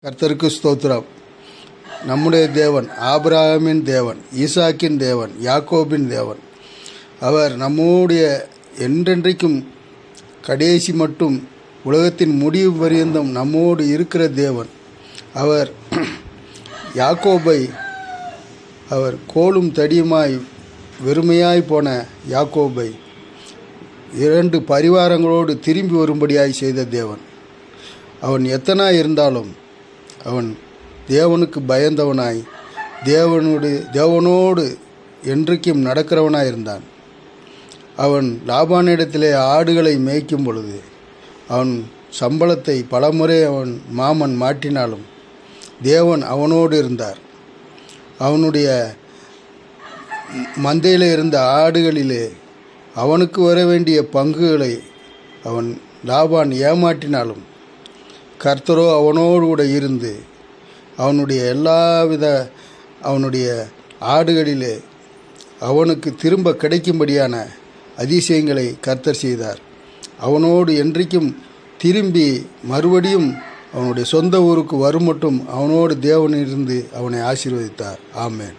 கர்த்தருக்கு ஸ்தோத்திரம். நம்முடைய தேவன் ஆபிரகாமின் தேவன், ஈசாக்கின் தேவன், யாக்கோபின் தேவன். அவர் நம்முடைய என்றென்றைக்கும் கடைசி மட்டும் உலகத்தின் முடிவு பரியந்தம் நம்மோடு இருக்கிற தேவன். அவர் யாக்கோபை அவர் கோலும் தடியுமாய் வெறுமையாய் போன யாக்கோபை 2 பரிவாரங்களோடு திரும்பி வரும்படியாய் செய்த தேவன். அவன் எத்தனாய் இருந்தாலும் அவன் தேவனுக்கு பயந்தவனாய் தேவனோடு என்றைக்கும் நடக்கிறவனாய் இருந்தான். அவன் லாபானிடத்திலே ஆடுகளை மேய்க்கும் பொழுது அவன் சம்பளத்தை பலமுறை அவன் மாமன் மாற்றினாலும் தேவன் அவனோடு இருந்தார். அவனுடைய மந்தையில் இருந்த ஆடுகளிலே அவனுக்கு வர வேண்டிய பங்குகளை அவன் லாபான் ஏமாற்றினாலும் கர்த்தரோ அவனோடு கூட இருந்து அவனுடைய ஆடுகளிலே அவனுக்கு திரும்ப கிடைக்கும்படியான அதிசயங்களை கர்த்தர் செய்தார். அவனோடு என்றைக்கும் திரும்பி மறுபடியும் அவனுடைய சொந்த ஊருக்கு வரும் மட்டும் அவனோடு தேவன் இருந்து அவனை ஆசீர்வதித்தார். ஆமென்.